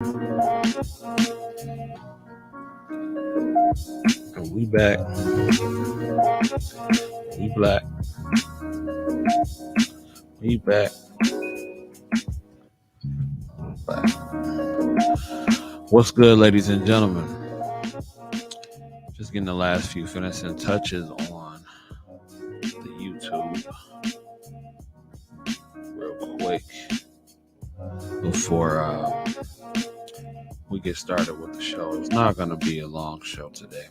We back. We black. We back. Back. What's good, ladies and gentlemen? Just getting the last few finishing touches on the YouTube real quick before we get started with the show. It's not going to be a long show today,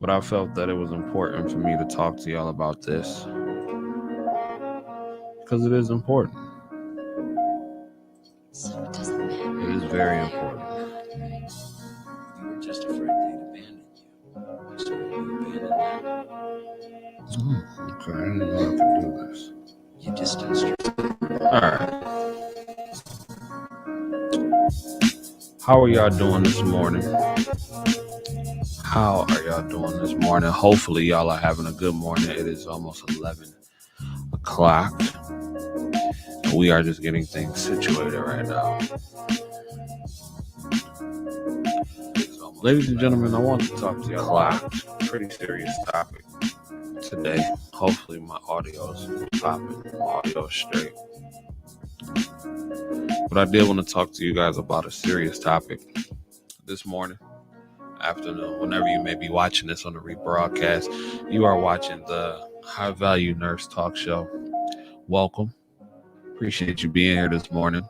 but I felt that it was important for me to talk to y'all about this because it is important. So it doesn't matter. It is very important. You were just afraid they'd abandon you. So you abandoned them. Okay, I didn't know I could do this. You distanced yourself. Alright. How are y'all doing this morning? How are y'all doing this morning? Hopefully y'all are having a good morning. It is almost 11 o'clock. And we are just getting things situated right now. So, ladies and gentlemen, I want to talk to y'all about a pretty serious topic today. Hopefully my audio is popping. My audio is straight. But I did want to talk to you guys about a serious topic this morning, afternoon, whenever you may be watching this on the rebroadcast. You are watching the High Value Nurse Talk Show. Welcome. Appreciate you being here this morning.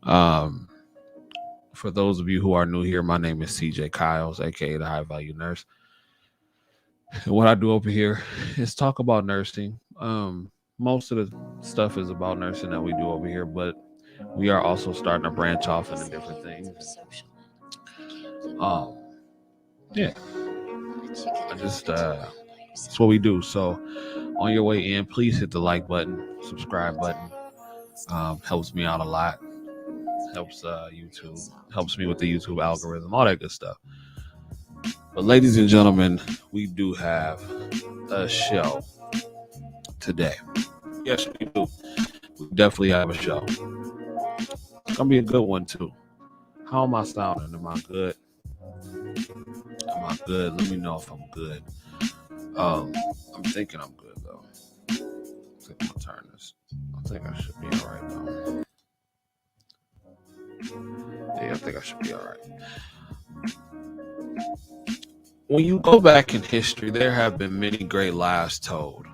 For those of you who are new here, my name is CJ Kyles, aka the High Value Nurse. And what I do over here is talk about nursing. Most of the stuff is about nursing that we do over here, but we are also starting to branch off into different things. Yeah. I just that's what we do. So on your way in, please hit the like button, subscribe button. Helps me out a lot. Helps YouTube, helps me with the YouTube algorithm, all that good stuff. But ladies and gentlemen, we do have a show today. Yes, we do. We definitely have a show. It's gonna be a good one too. How am I sounding? Am I good? Am I good? Let me know if I'm good. I'm thinking I'm good though. I think I'm gonna turn this. I think I should be alright though. Yeah, I think I should be alright. When you go back in history, there have been many great lies told.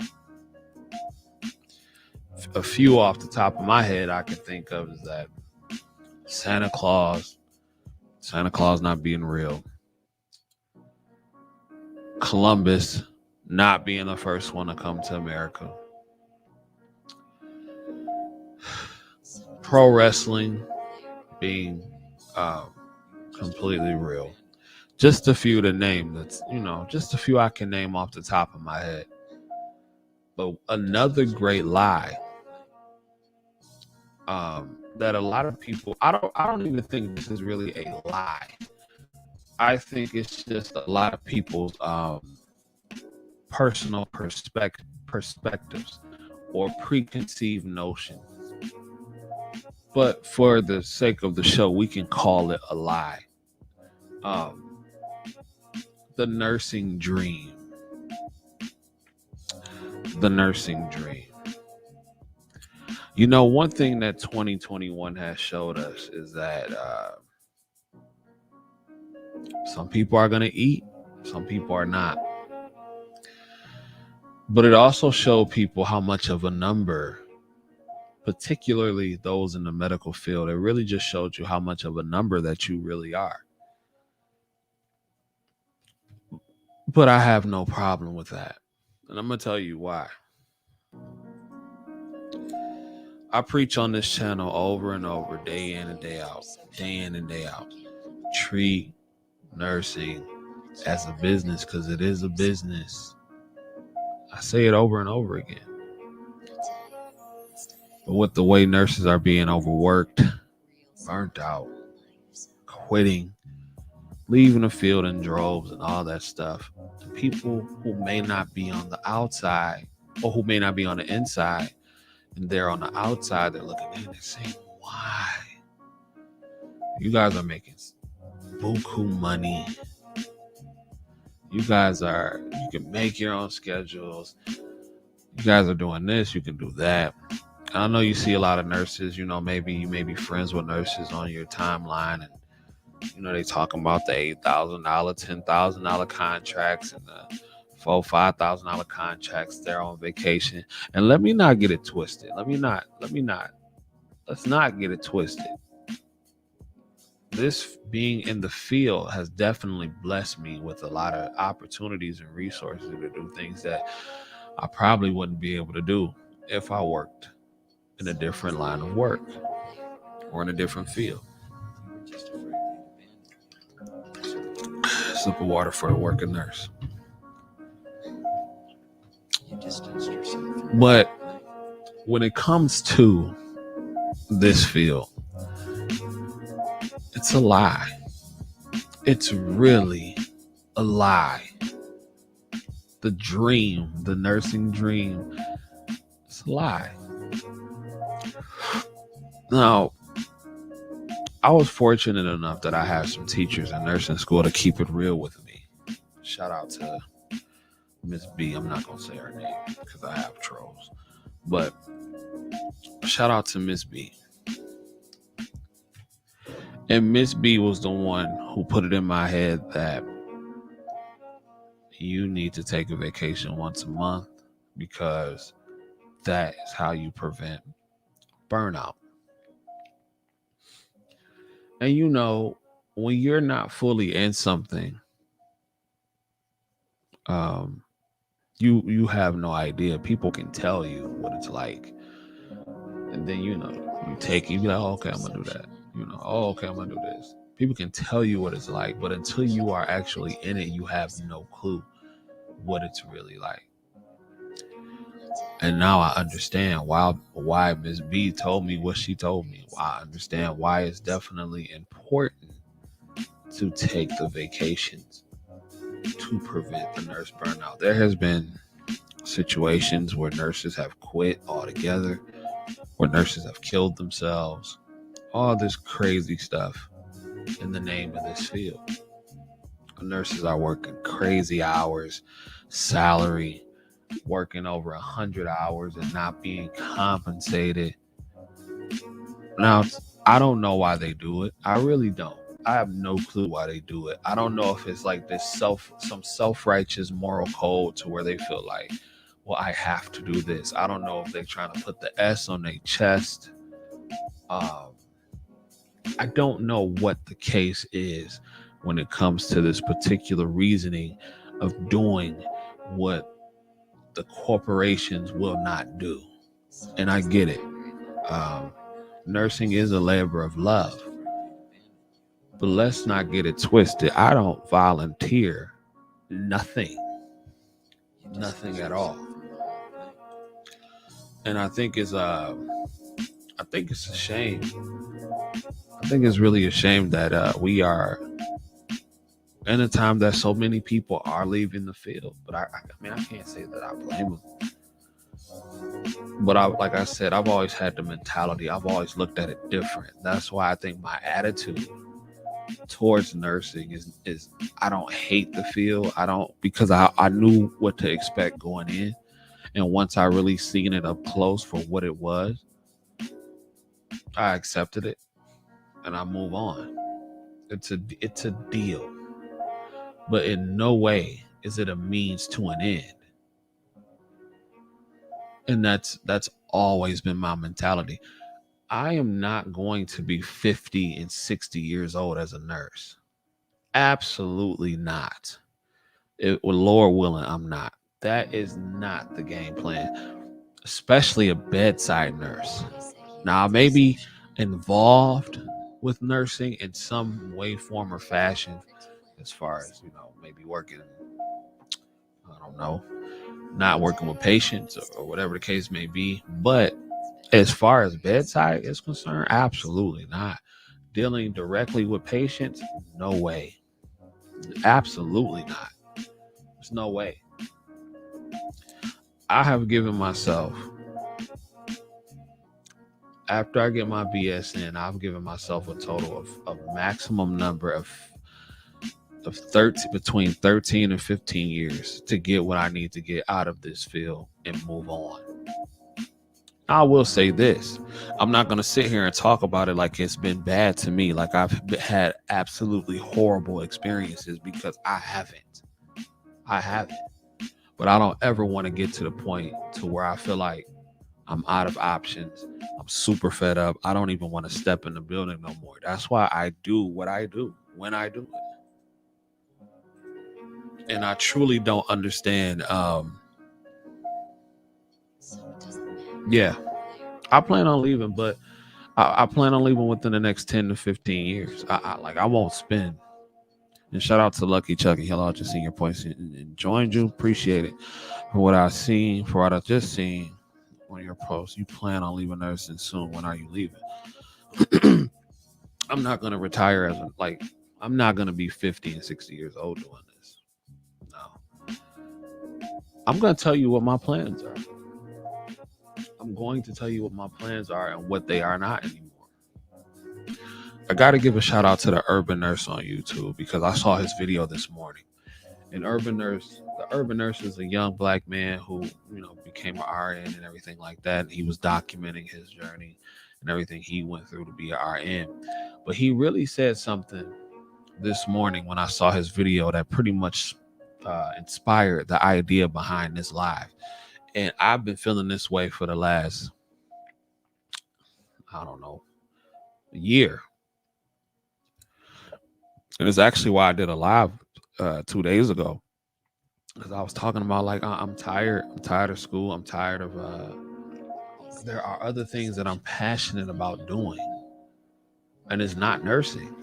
A few off the top of my head I can think of is that Santa Claus not being real. Columbus not being the first one to come to America. Pro wrestling being completely real. Just a few to name. That's, just a few I can name off the top of my head. But another great lie that a lot of people, I don't even think this is really a lie. I think it's just a lot of people's personal perspectives or preconceived notions. But for the sake of the show, we can call it a lie. The nursing dream. The nursing dream. One thing that 2021 has showed us is that some people are going to eat, some people are not. But it also showed people how much of a number, particularly those in the medical field, it really just showed you how much of a number that you really are. But I have no problem with that. And I'm going to tell you why. I preach on this channel over and over, day in and day out, Treat nursing as a business, because it is a business. I say it over and over again. But with the way nurses are being overworked, burnt out, quitting, leaving the field in droves and all that stuff, the people who may not be on the outside or who may not be on the inside, and they're on the outside, they're looking in and saying, why? You guys are making buku money. You can make your own schedules. You guys are doing this, you can do that. I know you see a lot of nurses, maybe you may be friends with nurses on your timeline, and they talking about the $8,000, $10,000 contracts and the $5,000 contracts. They're on vacation. And let me not get it twisted. Let's not get it twisted. This being in the field has definitely blessed me with a lot of opportunities and resources to do things that I probably wouldn't be able to do if I worked in a different line of work or in a different field. Sip of water for a working nurse. But when it comes to this field, it's a lie. It's really a lie. The dream, the nursing dream, it's a lie. Now, I was fortunate enough that I had some teachers in nursing school to keep it real with me. Shout out to Miss B. I'm not going to say her name because I have trolls. But shout out to Miss B. And Miss B was the one who put it in my head that you need to take a vacation once a month because that is how you prevent burnout. And when you're not fully in something, you have no idea. People can tell you what it's like. And then, you be like, oh, okay, I'm going to do that. Oh, okay, I'm going to do this. People can tell you what it's like, but until you are actually in it, you have no clue what it's really like. And now I understand why Ms. B told me what she told me. I understand why it's definitely important to take the vacations to prevent the nurse burnout. There has been situations where nurses have quit altogether, where nurses have killed themselves, all this crazy stuff in the name of this field. Nurses are working crazy hours, salary, working over 100 hours and not being compensated. Now, I don't know why they do it. I really don't. I have no clue why they do it. I don't know if it's like this some self-righteous moral code to where they feel like, well, I have to do this. I don't know if they're trying to put the S on their chest. I don't know what the case is when it comes to this particular reasoning of doing what the corporations will not do. And I get it. Nursing is a labor of love. But let's not get it twisted. I don't volunteer nothing at all. And I think it's a shame. I think it's really a shame that we are in a time that so many people are leaving the field. But I can't say that I blame them. But like I said, I've always had the mentality. I've always looked at it different. That's why I think my attitude towards nursing is I don't hate the field. Because I knew what to expect going in. And once I really seen it up close for what it was, I accepted it and I move on. It's a deal. But in no way is it a means to an end. And that's always been my mentality. I am not going to be 50 and 60 years old as a nurse. Absolutely not. With Lord willing, I'm not. That is not the game plan, especially a bedside nurse. Now, I may be involved with nursing in some way, form, or fashion, as far as, maybe working, I don't know, not working with patients or whatever the case may be. But as far as bedside is concerned, absolutely not. Dealing directly with patients, no way. Absolutely not. There's no way. I have given myself after I get my BS in, I've given myself a total of maximum number of between 13 and 15 years to get what I need to get out of this field and move on. I will say this. I'm not going to sit here and talk about it like it's been bad to me, like I've had absolutely horrible experiences, because I haven't. I haven't. But I don't ever want to get to the point to where I feel like I'm out of options. I'm super fed up. I don't even want to step in the building no more. That's why I do what I do when I do it. And I truly don't understand. Yeah, I plan on leaving, but I plan on leaving within the next 10 to 15 years. I won't spend. And shout out to Lucky Chucky. Hello, just seen your points and joined you. Appreciate it. For what I've seen, for what I just seen on your post, you plan on leaving nursing soon. When are you leaving? I'm not gonna retire I'm not gonna be 50 and 60 years old doing this. No. I'm gonna tell you what my plans are. I'm going to tell you what my plans are and what they are not anymore. I got to give a shout out to the Urban Nurse on YouTube, because I saw his video this morning. The Urban Nurse is a young black man who, became an RN and everything like that. And he was documenting his journey and everything he went through to be an RN. But he really said something this morning when I saw his video that pretty much inspired the idea behind this live. And I've been feeling this way for the last, year. And it's actually why I did a live 2 days ago, because I was talking about I'm tired. I'm tired of school. I'm tired of. There are other things that I'm passionate about doing, and it's not nursing.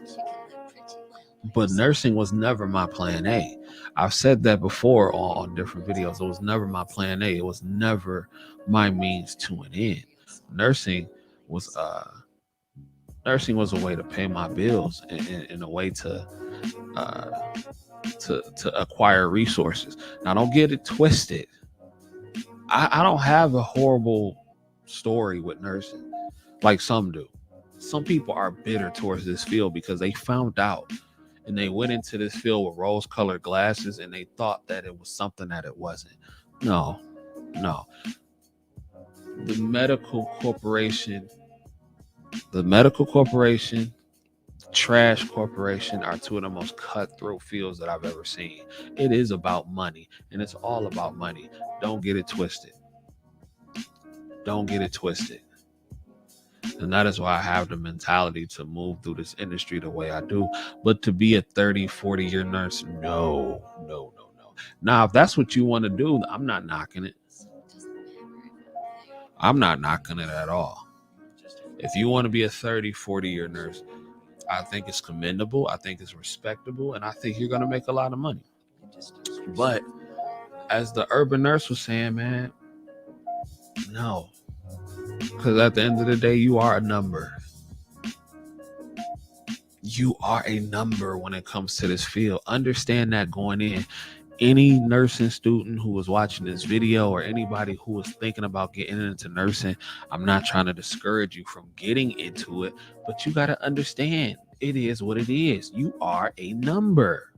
But nursing was never my plan A. I've said that before on different videos. It was never my plan A. It was never my means to an end. Nursing was a way to pay my bills and a way to acquire resources. Now, don't get it twisted. I don't have a horrible story with nursing like some do. Some people are bitter towards this field because they found out and they went into this field with rose-colored glasses and they thought that it was something that it wasn't. No. The medical corporation, trash corporation are two of the most cutthroat fields that I've ever seen. It is about money, and it's all about money. Don't get it twisted. And that is why I have the mentality to move through this industry the way I do. But to be a 30, 40-year nurse, no. Now, if that's what you want to do, I'm not knocking it. I'm not knocking it at all. If you want to be a 30, 40-year nurse, I think it's commendable. I think it's respectable. And I think you're going to make a lot of money. But as the Urban Nurse was saying, man, no. Because at the end of the day, you are a number. You are a number when it comes to this field. Understand that going in. Any nursing student who was watching this video or anybody who was thinking about getting into nursing, I'm not trying to discourage you from getting into it, but you got to understand it is what it is. You are a number.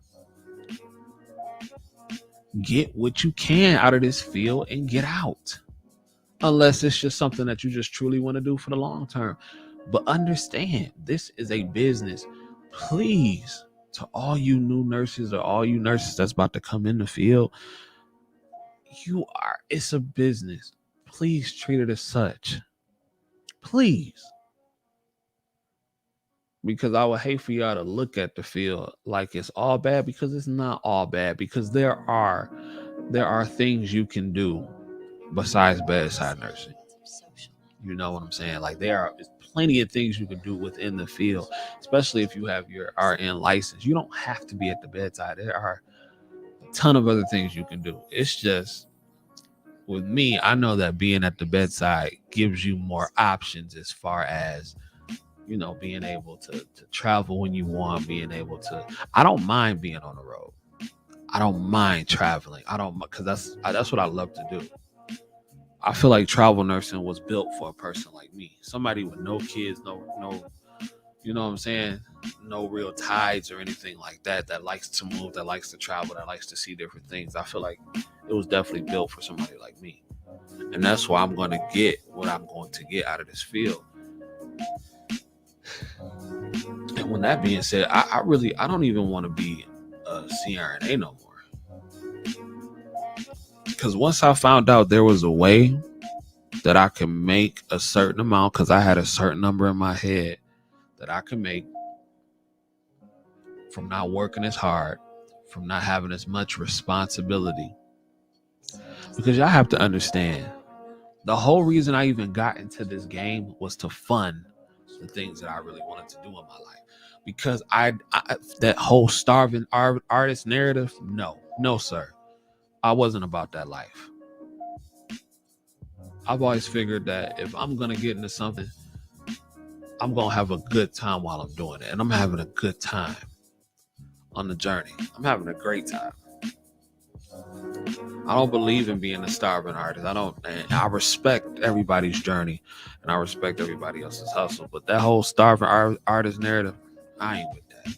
Get what you can out of this field and get out. Unless it's just something that you just truly want to do for the long term. But understand, this is a business. Please, to all you new nurses or all you nurses that's about to come in the field, it's a business. Please treat it as such. Please. Because I would hate for y'all to look at the field like it's all bad, because it's not all bad. Because there are things you can do besides bedside nursing. You know what I'm saying? Like, there are plenty of things you can do within the field, especially if you have your RN license. You don't have to be at the bedside. There are a ton of other things you can do. It's just, with me, I know that being at the bedside gives you more options as far as, being able to travel when you want, I don't mind being on the road. I don't mind traveling. Because that's what I love to do. I feel like travel nursing was built for a person like me, somebody with no kids, no, you know what I'm saying, no real ties or anything like that. That likes to move, that likes to travel, that likes to see different things. I feel like it was definitely built for somebody like me, and that's why I'm going to get what I'm going to get out of this field. And when that being said, I don't even want to be a CRNA no more. Because once I found out there was a way that I could make a certain amount, because I had a certain number in my head that I could make from not working as hard, from not having as much responsibility. Because y'all have to understand, the whole reason I even got into this game was to fund the things that I really wanted to do in my life. Because I that whole starving artist narrative, no, sir. I wasn't about that life. I've always figured that if I'm going to get into something, I'm going to have a good time while I'm doing it. And I'm having a good time on the journey. I'm having a great time. I don't believe in being a starving artist. I respect everybody's journey and I respect everybody else's hustle. But that whole starving artist narrative, I ain't with that.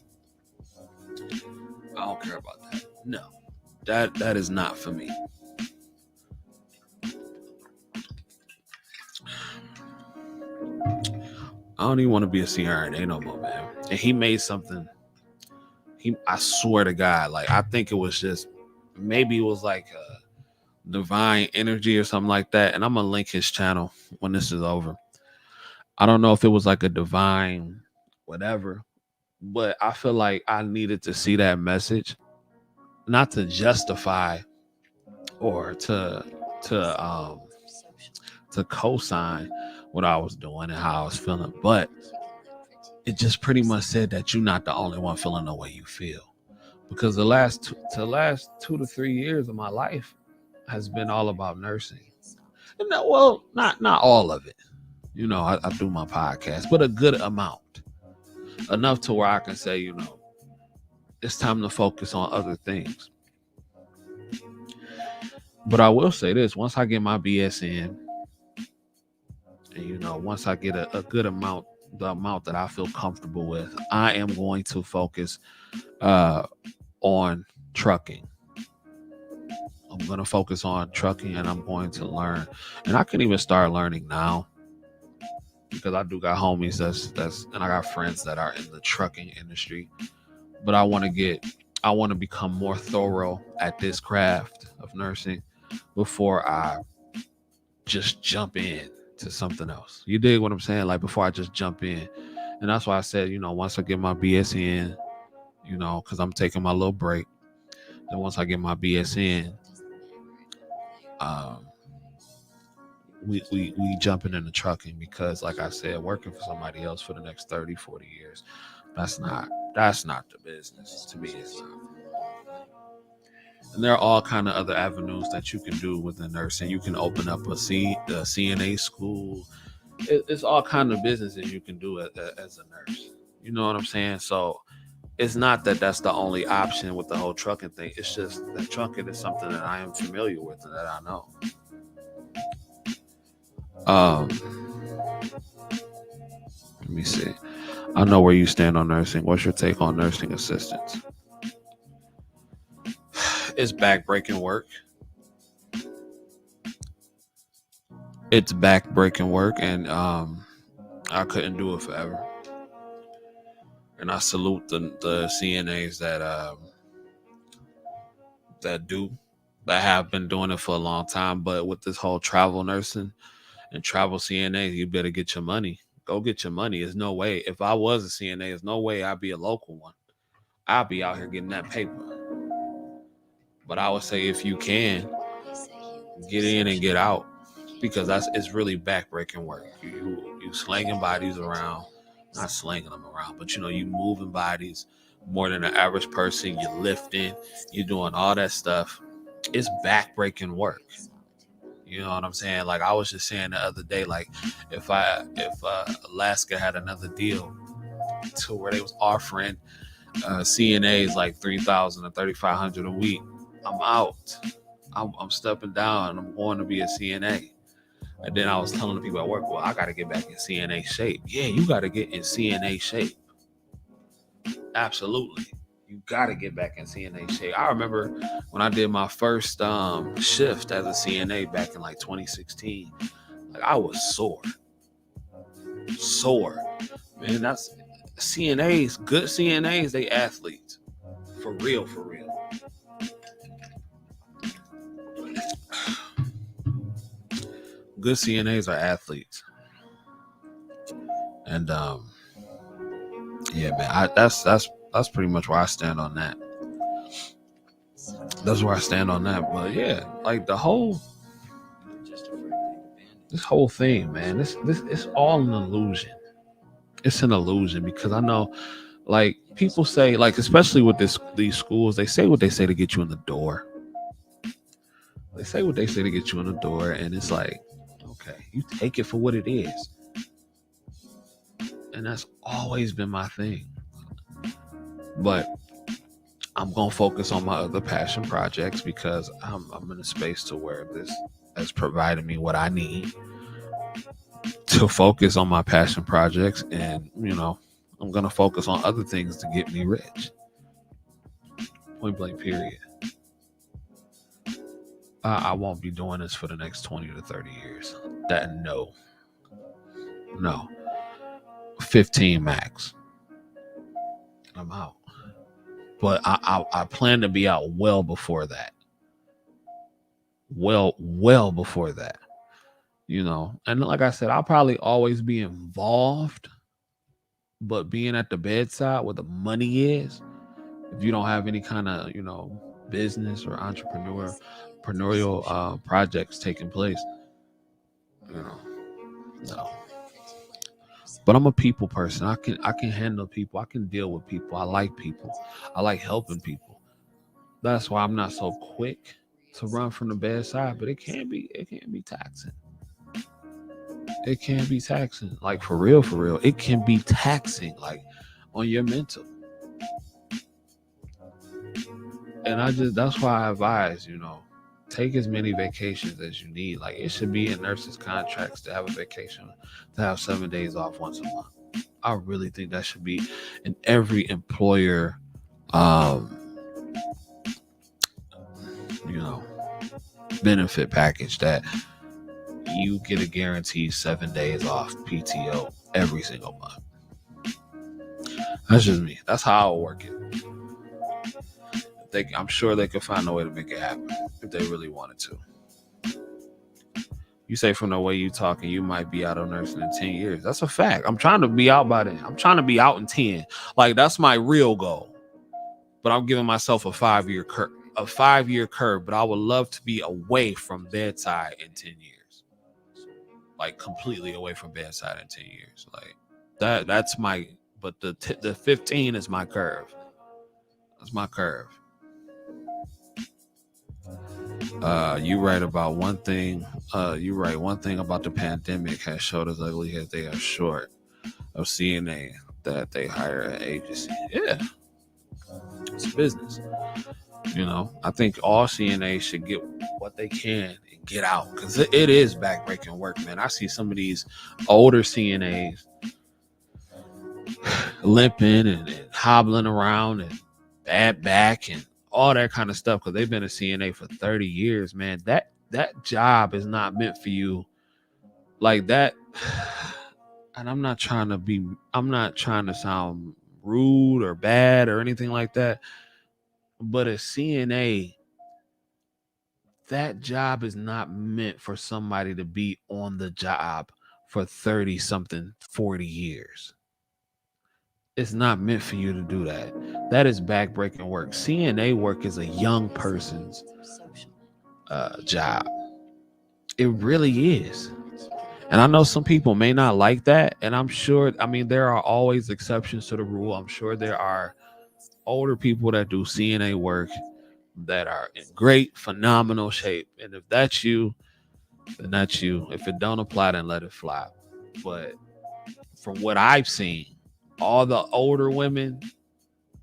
I don't care about that. No, that is not for me. I don't even want to be a CRNA no more, man. And he made something. I swear to God, like I think it was just maybe it was like a divine energy or something like that. And I'm gonna link his channel when this is over. I don't know if it was like a divine whatever, but I feel like I needed to see that message, not to justify or to co-sign what I was doing and how I was feeling, but it just pretty much said that you're not the only one feeling the way you feel. Because the last 2 to 3 years of my life has been all about nursing. And not all of it. You know, I do my podcast, but a good amount. Enough to where I can say, you know, it's time to focus on other things. But I will say this, once I get my BS in, and you know, once I get a good amount, the amount that I feel comfortable with, I am going to focus on trucking. I'm going to focus on trucking and I'm going to learn. And I can even start learning now because I do got homies and I got friends that are in the trucking industry. But I want to become more thorough at this craft of nursing before I just jump in to something else. You dig what I'm saying? Like before I just jump in. And that's why I said, you know, once I get my BS in, you know, because I'm taking my little break. And once I get my BS in, we jumping into trucking because, like I said, working for somebody else for the next 30, 40 years, that's not the business. To me, it's not. And there are all kind of other avenues that you can do within nursing. You can open up a CNA school. It's all kind of businesses you can do as a nurse. You know what I'm saying? So it's not that that's the only option with the whole trucking thing. It's just that trucking is something that I am familiar with and that I know. Let me see. I know where you stand on nursing. What's your take on nursing assistants? It's backbreaking work. It's backbreaking work, and I couldn't do it forever. And I salute the CNAs that have been doing it for a long time. But with this whole travel nursing and travel CNAs, you better get your money. Go get your money. There's no way. If I was a CNA, there's no way I'd be a local one. I'll be out here getting that paper. But I would say if you can, get in and get out, because it's really backbreaking work. You slinging bodies around, not slinging them around, but you know, you moving bodies more than an average person. You're lifting, you're doing all that stuff. It's backbreaking work. You know what I'm saying? Like I was just saying the other day, like if Alaska had another deal to where they was offering CNAs like $3,000 or $3,500 a week, I'm out. I'm stepping down. I'm going to be a CNA. And then I was telling the people at work, well, I got to get back in CNA shape. Yeah, you got to get in CNA shape. Absolutely. You got to get back in CNA shape. I remember when I did my first shift as a CNA back in like 2016, like I was sore. Man, that's CNAs, good CNAs, they athletes. For real, for real. Good CNAs are athletes. And yeah, man, that's pretty much where I stand on that. That's where I stand on that. But yeah, like this whole thing, man, this it's all an illusion. It's an illusion because I know, like people say, like especially with these schools, they say what they say to get you in the door. They say what they say to get you in the door, and it's like, okay, you take it for what it is. And that's always been my thing. But I'm gonna focus on my other passion projects because I'm in a space to where this has provided me what I need to focus on my passion projects, and I'm gonna focus on other things to get me rich. Point blank, period. I won't be doing this for the next 20 to 30 years. No. 15 max. I'm out. But I plan to be out well before that. Well before that. And like I said, I'll probably always be involved, but being at the bedside where the money is, if you don't have any kind of, business or entrepreneurial projects taking place, no. But I'm a people person. I can handle people. I can deal with people. I like people. I like helping people. That's why I'm not so quick to run from the bedside, but it can be taxing. It can be taxing. Like for real. It can be taxing, like on your mental. And that's why I advise, take as many vacations as you need. Like it should be in nurses' contracts to have a vacation, to have 7 days off once a month. I really think that should be in every employer, benefit package, that you get a guaranteed 7 days off PTO every single month. That's just me. That's how I'll work it. I'm sure they could find a way to make it happen if they really wanted to. You say from the way you talking, you might be out of nursing in 10 years. That's a fact. I'm trying to be out by then. I'm trying to be out in 10. Like that's my real goal. But I'm giving myself a 5-year curve. But I would love to be away from bedside in 10 years. Like completely away from bedside in 10 years. Like that's my, but the 15 is my curve. That's my curve. You right about one thing. One thing about the pandemic has showed as ugly as they are short of CNA that they hire an agency. Yeah, it's a business. I think all CNAs should get what they can and get out, because it is backbreaking work, man. I see some of these older CNAs limping and hobbling around and bad back and all that kind of stuff because they've been a CNA for 30 years, man. That job is not meant for you like that. And I'm not trying to sound rude or bad or anything like that, but a CNA, that job is not meant for somebody to be on the job for 30 something, 40 years. It's not meant for you to do that. That is backbreaking work. CNA work is a young person's job. It really is. And I know some people may not like that. And I'm sure, there are always exceptions to the rule. I'm sure there are older people that do CNA work that are in great, phenomenal shape. And if that's you, then that's you. If it don't apply, then let it fly. But from what I've seen, all the older women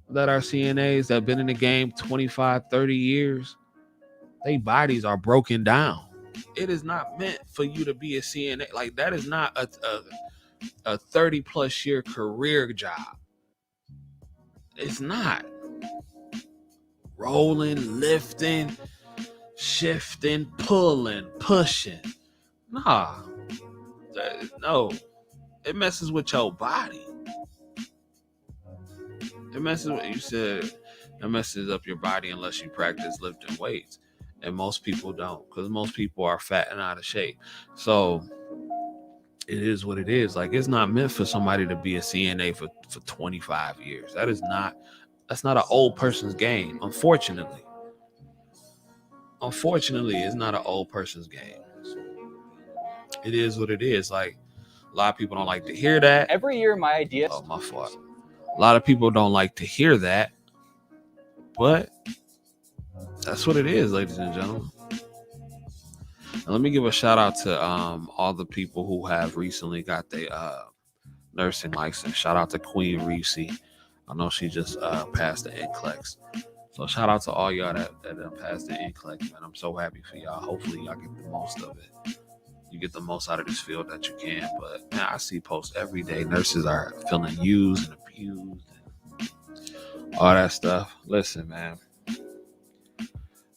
that are CNAs that have been in the game 25, 30 years, their bodies are broken down. It is not meant for you to be a CNA. Like, that is not a 30 plus year career job. It's not. Rolling, lifting, shifting, pulling, pushing. Nah. No. It messes with your body. It messes with, you said, it messes up your body unless you practice lifting weights. And most people don't, because most people are fat and out of shape. So it is what it is. Like, it's not meant for somebody to be a CNA for 25 years. That's not an old person's game. Unfortunately, it's not an old person's game. It is what it is. Like, a lot of people don't like to hear that. Every year, my idea. Oh, my fault. A lot of people don't like to hear that, but that's what it is, ladies and gentlemen. And let me give a shout out to all the people who have recently got their nursing license. Shout out to Queen Reese. I know she just passed the NCLEX. So shout out to all y'all that passed the NCLEX, man. I'm so happy for y'all. Hopefully y'all get the most of it. You get the most out of this field that you can. But man, I see posts every day. Nurses are feeling used and abused and all that stuff. Listen, man.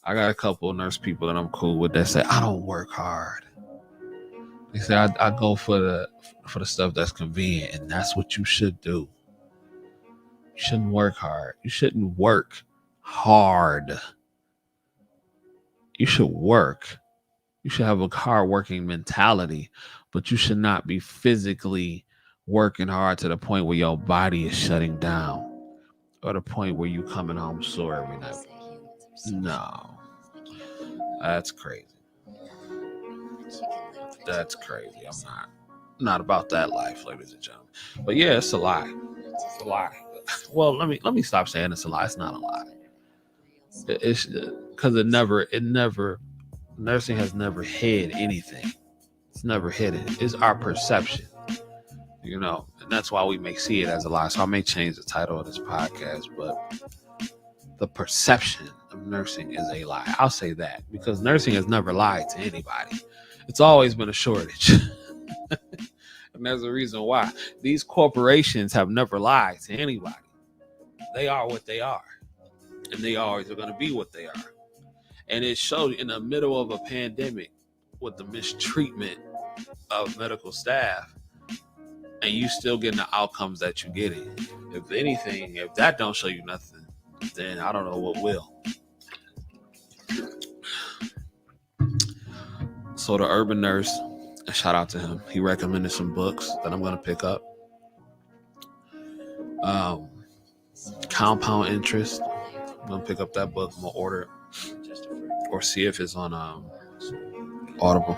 I got a couple of nurse people that I'm cool with that say, I don't work hard. They say I go for the stuff that's convenient, and that's what you should do. You shouldn't work hard. You shouldn't work hard. You should work. You should have a hard working mentality, but you should not be physically working hard to the point where your body is shutting down or the point where you coming home sore every night. No. That's crazy. That's crazy. I'm not about that life, ladies and gentlemen. But yeah, it's a lie. It's a lie. Well, let me stop saying it's a lie. It's not a lie. It's because it never nursing has never hid anything. It's never hidden. It's our perception, and that's why we may see it as a lie. So I may change the title of this podcast, but the perception of nursing is a lie. I'll say that because nursing has never lied to anybody. It's always been a shortage. And there's a reason why. These corporations have never lied to anybody. They are what they are. And they always are going to be what they are. And it showed in the middle of a pandemic with the mistreatment of medical staff. And you still getting the outcomes that you're getting. If anything, if that don't show you nothing, then I don't know what will. So the Urban Nurse, a shout out to him. He recommended some books that I'm going to pick up. Compound Interest. I'm going to pick up that book. I'm going to order it or see if it's on Audible.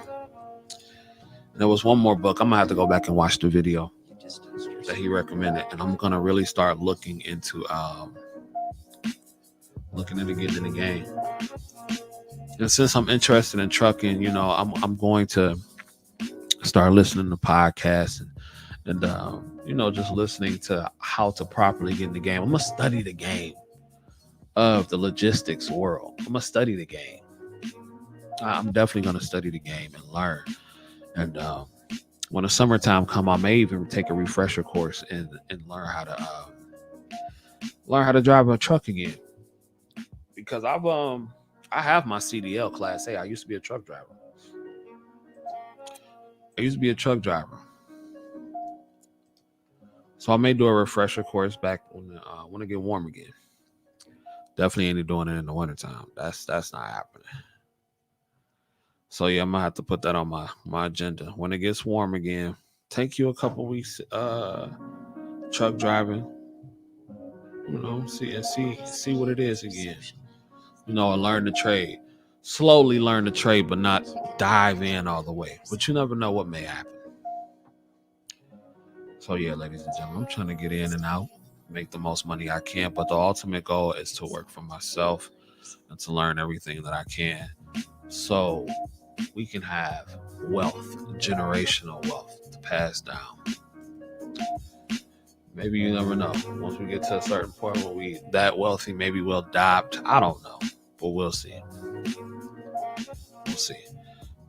And there was one more book. I'm going to have to go back and watch the video that he recommended. And I'm going to really start looking into getting in the game. And since I'm interested in trucking, I'm going to start listening to podcasts and just listening to how to properly get in the game. I'm gonna study the game of the logistics world. I'm gonna study the game. I'm definitely gonna study the game and learn. And when the summertime come, I may even take a refresher course and learn how to drive a truck again. Because I have my CDL Class A. I used to be a truck driver. So I may do a refresher course back when I get warm again. Definitely ain't doing it in the wintertime. That's not happening. So yeah, I'm gonna have to put that on my agenda. When it gets warm again, take you a couple weeks truck driving. See what it is again. And learn the trade. Slowly learn the trade, but not dive in all the way. But you never know what may happen. So yeah, ladies and gentlemen, I'm trying to get in and out, make the most money I can. But the ultimate goal is to work for myself and to learn everything that I can so we can have wealth, generational wealth to pass down. Maybe you never know. Once we get to a certain point where we that wealthy, maybe we'll adopt. I don't know, but we'll see.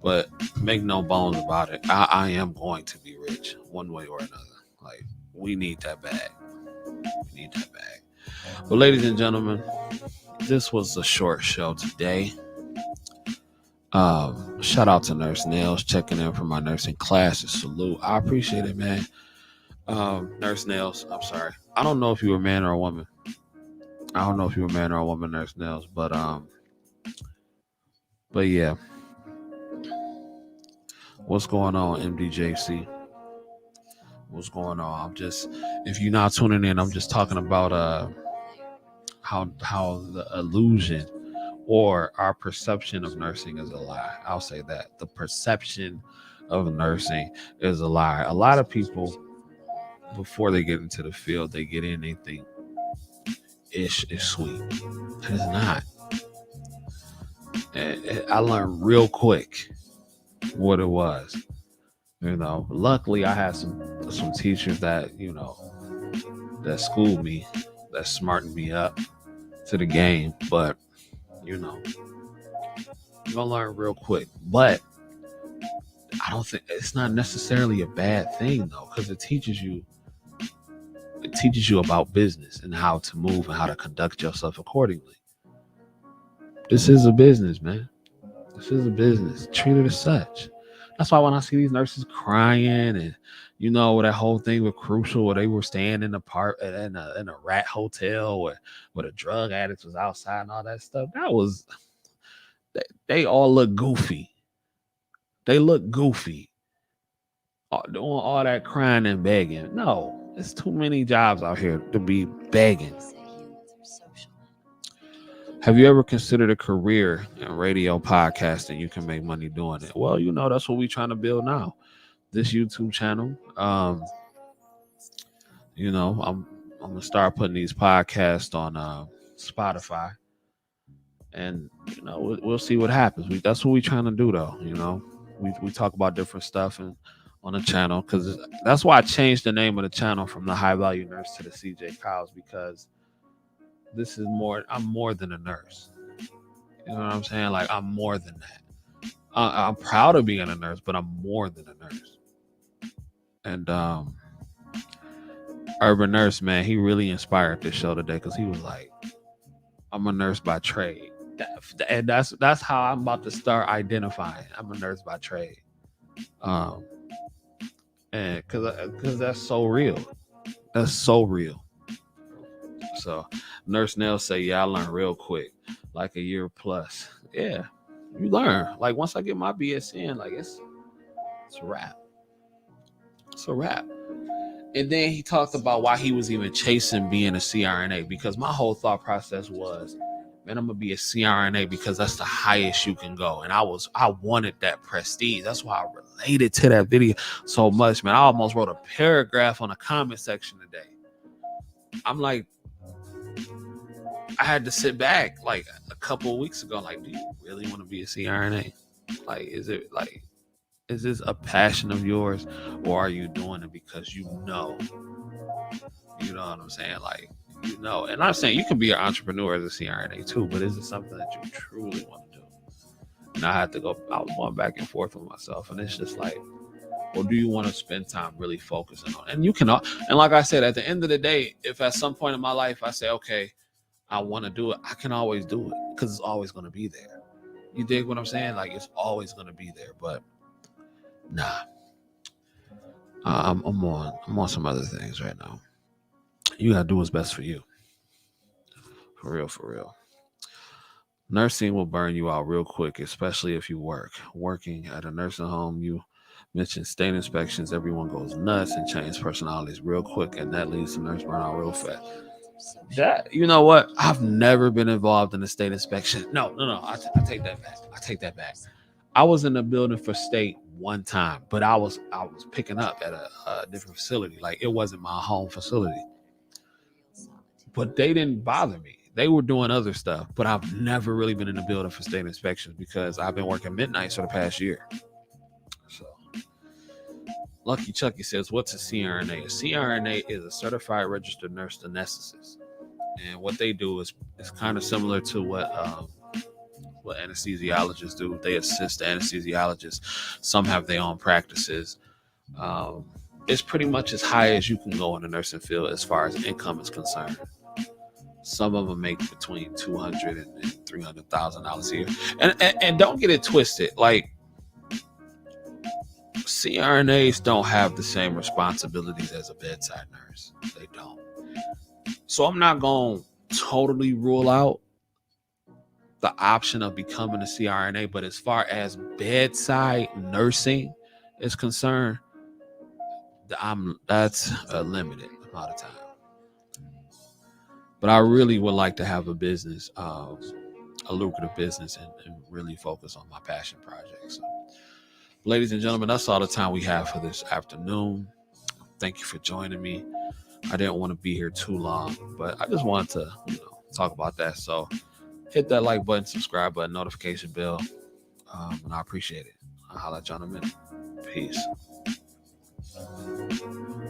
But make no bones about it, I am going to be rich one way or another. Like, we need that bag. We need that bag. But ladies and gentlemen, this was a short show today. Shout out to Nurse Nails checking in for my nursing classes. Salute. I appreciate it, man. Nurse Nails, I'm sorry. I don't know if you were a man or a woman. Nurse Nails, but yeah. What's going on, MDJC? What's going on? If you're not tuning in, I'm just talking about how the illusion or our perception of nursing is a lie. I'll say that. The perception of nursing is a lie. A lot of people, before they get into the field, they get in, they think ish is sweet. It is not. I learned real quick what it was. Luckily I had some teachers that, that schooled me, that smartened me up to the game. But, you're going to learn real quick. But I don't think it's not necessarily a bad thing, though, because it teaches you about business and how to move and how to conduct yourself accordingly. This is a business, man. This is a business. Treat it as such. That's why when I see these nurses crying and, that whole thing with Crucial, where they were staying in a rat hotel where the drug addicts was outside and all that stuff, they all look goofy. They look goofy. Doing all that crying and begging. No, there's too many jobs out here to be begging. Have you ever considered a career in radio podcasting? You can make money doing it. Well, that's what we're trying to build now. This YouTube channel. I'm gonna start putting these podcasts on Spotify, and we'll see what happens. That's what we're trying to do, though. We talk about different stuff and on the channel, because that's why I changed the name of the channel from the High Value Nurse to the CJ Kyles, because I'm more than a nurse. You know what I'm saying? Like, I'm more than that. I'm proud of being a nurse, but I'm more than a nurse. And Urban Nurse, man, he really inspired this show today, because he was like, I'm a nurse by trade. And that's how I'm about to start identifying. I'm a nurse by trade. And because that's so real. That's so real. So Nurse Nell say, yeah, I learned real quick, like a year plus. Yeah, you learn. Like, once I get my BSN, like, it's a wrap. It's a wrap. And then he talked about why he was even chasing being a CRNA, because my whole thought process was, man, I'm gonna be a CRNA because that's the highest you can go. And I wanted that prestige. That's why I related to that video so much, man. I almost wrote a paragraph on the comment section today. I'm like, I had to sit back like a couple of weeks ago. Like, do you really want to be a CRNA? Like, is this a passion of yours, or are you doing it because you know what I'm saying? Like, and I'm saying you can be an entrepreneur as a CRNA too, but is it something that you truly want to do? And I was going back and forth with myself, and it's just like, or do you want to spend time really focusing on it? And you can, and like I said, at the end of the day, if at some point in my life I say, okay, I want to do it, I can always do it, because it's always going to be there. You dig what I'm saying? Like, it's always going to be there. But nah, I'm on some other things right now. You gotta do what's best for you. For real. Nursing will burn you out real quick, especially if you working at a nursing home. You mentioned state inspections. Everyone goes nuts and change personalities real quick, and that leads to nurse burnout real fast. That, you know what? I've never been involved in a state inspection. No. I take that back. I was in the building for state one time, but I was picking up at a different facility. Like, it wasn't my home facility. But they didn't bother me. They were doing other stuff, but I've never really been in the building for state inspections because I've been working midnights for the past year. So, Lucky Chucky says, what's a CRNA? A CRNA is a certified registered nurse anesthetist. And what they do is kind of similar to what what anesthesiologists do. They assist the anesthesiologists. Some have their own practices. It's pretty much as high as you can go in the nursing field as far as income is concerned. Some of them make between $200,000 and $300,000 a year. And don't get it twisted. Like, CRNAs don't have the same responsibilities as a bedside nurse. They don't. So I'm not going to totally rule out the option of becoming a CRNA, but as far as bedside nursing is concerned, that's a limited amount of time. But I really would like to have a business, a lucrative business, and really focus on my passion project. So, ladies and gentlemen, that's all the time we have for this afternoon. Thank you for joining me. I didn't want to be here too long, but I just wanted to, talk about that. So hit that like button, subscribe button, notification bell, and I appreciate it. I'll holler at you in a minute. Peace.